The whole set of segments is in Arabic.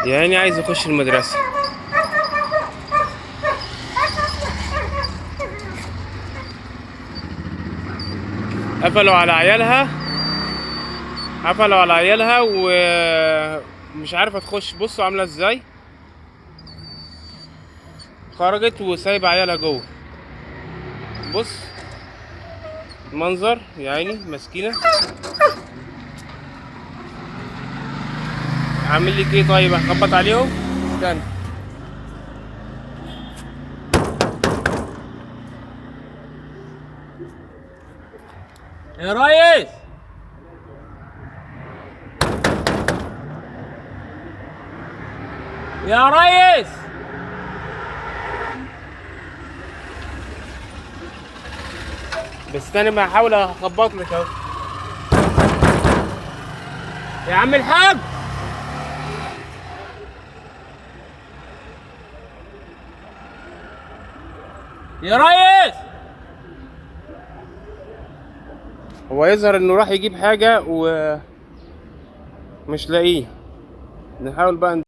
يعني عايز يخش المدرسة. قفلوا على عيالها، قفلوا على عيالها ومش عارفة تخش. بصوا عاملة ازاي، خرجت وسايبة عيالها جوه. بص المنظر يا عيني، مسكينة. عامل لك ايه؟ طيب هخبط عليهم، استنى. يا ريس، يا ريس، بس انا بحاول اخبط لك اهو يا عم الحاج. يا ريس، هو يظهر انه راح يجيب حاجة ومش لاقيه. نحاول بقى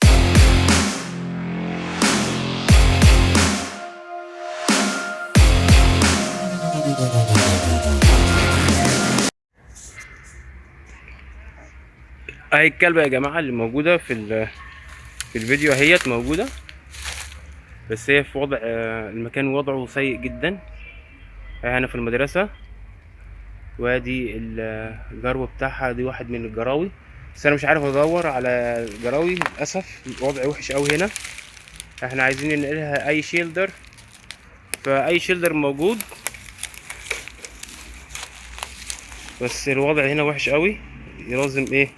اهي الكلبة يا جماعة اللي موجودة في الفيديو اهيت موجودة، بس هي في وضع المكان وضعه سيء جدا. هنا في المدرسة، وادي الجرو بتاعها، دي واحد من الجراوي، بس انا مش عارف ادور على الجراوي للاسف. الوضع وحش قوي هنا. احنا عايزين ننقلها اي شيلدر، فاي شيلدر موجود، بس الوضع هنا وحش قوي. لازم ايه،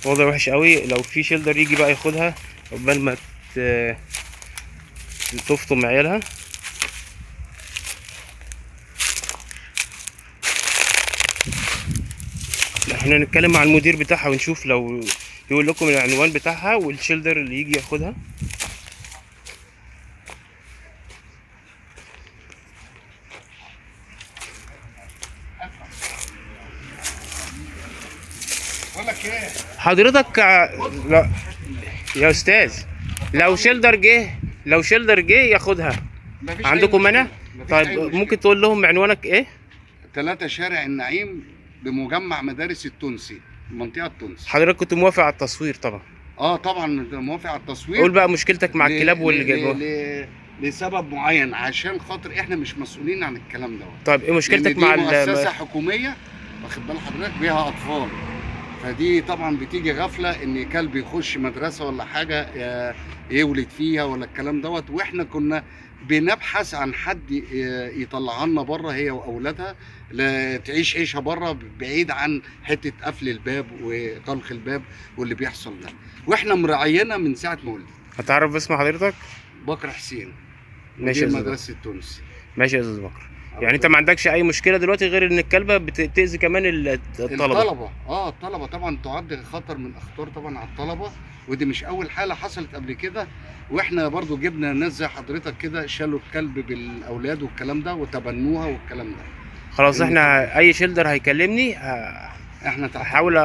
وضع وحش قوي. لو في شيلدر يجي بقى ياخدها قبل ما تفطم عيالها. احنا نتكلم مع المدير بتاعها ونشوف لو يقول لكم العنوان بتاعها والشيلدر اللي يجي ياخدها. حضرتك لا يا استاذ، لو شيلدر جه ياخدها عندكم منع؟ طيب ممكن تقول لهم عنوانك ايه؟ 3 شارع النعيم بمجمع مدارس التونسي، المنطقة التونسي. حضرتك كنت موافق على التصوير طبعا؟ طبعا موافق على التصوير. قول بقى مشكلتك مع الكلاب واللي جايبوها. لسبب معين، عشان خاطر احنا مش مسؤولين عن الكلام دوت. طيب ايه مشكلتك مع مؤسسة حكومية، واخد بال حضرتك، بيها اطفال، فدي طبعا بتيجي غفله ان كلب يخش مدرسه ولا حاجه يولد فيها ولا الكلام دوت. واحنا كنا بنبحث عن حد يطلعها لنا بره، هي واولادها، تعيش عيشه بره بعيد عن حته قفل الباب وطلق الباب واللي بيحصل ده. واحنا مراعينا من ساعه ما ولدت. هتعرف اسم حضرتك؟ بكر حسين، ماشي يا مدرسه التونسي. ماشي يا استاذ بكر. يعني انت ما عندكش اي مشكله دلوقتي غير ان الكلبه بتاذي كمان الطلبه؟ الطلبه طبعا تعد خطر من اخطار طبعا على الطلبه، ودي مش اول حاله حصلت قبل كده. واحنا برضو جبنا ناس زي حضرتك كده شالوا الكلب بالاولاد والكلام ده وتبنوها والكلام ده. خلاص احنا اي شيلدر هيكلمني احنا هحاول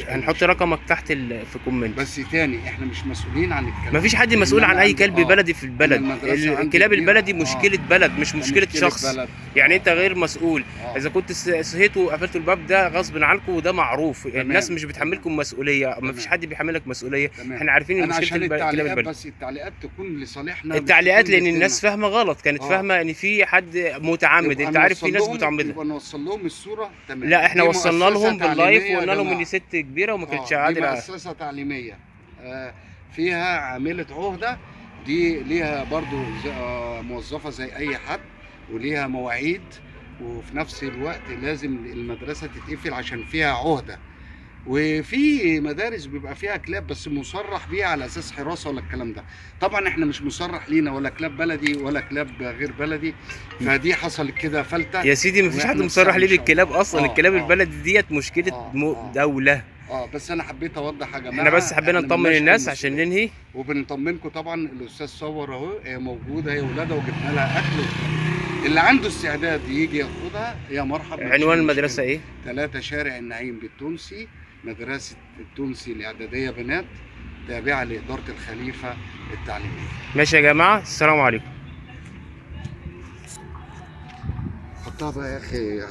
هنحط رقمك تحت في كومنت. بس تاني احنا مش مسؤولين عن الكلب. مفيش حد مسؤول عن اي كلب بلدي في البلد. الكلاب البلدي مشكله بلد، مش مشكله شخص بلد. يعني انت غير مسؤول. اذا كنت صحيتوا وقفلتوا الباب ده غصب عنكم، وده معروف. الناس مش بتحملكم مسؤوليه، مفيش حد بيحملك مسؤوليه. احنا عارفين ان مشكله الكلاب البلدي، بس التعليقات تكون لصالحنا. التعليقات لان الناس فاهمه غلط، كانت فاهمه ان في حد متعمد. انت عارف في ناس متعمده. يبقى نوصل لهم الصوره تمام. لا احنا وصلنا لهم باللايف وقلنا لهم ان ست كبيره وما كانتش عادله. دي مؤسسه تعليميه فيها عامله عهده، دي ليها برضو موظفه زي اي حد، وليها مواعيد، وفي نفس الوقت لازم المدرسه تتقفل عشان فيها عهده. وفي مدارس بيبقى فيها كلاب بس مصرح بيها على اساس حراسه ولا الكلام ده. طبعا احنا مش مصرح لينا ولا كلاب بلدي ولا كلاب غير بلدي، فدي حصلت كده فلته يا سيدي. مفيش حد مصرح ليه بالكلاب اصلا. الكلاب البلدي ديت مشكله دوله. بس انا حبيت اوضح يا جماعه. احنا بس حبينا نطمن الناس عشان ننهي. وبنطمنكم طبعا. الاستاذ صور اهو، هي موجوده، هي ولادها، وجبنا لها اكل. اللي عنده استعداد يجي ياخدها يا مرحبا. عنوان المدرسة ايه؟ 3 شارع النعيم بالتونسي، مدرسة التونسي الإعدادية بنات، تابعة لإدارة الخليفة التعليمية. ماشي يا جماعة، السلام عليكم. حطها بقى يا أخي.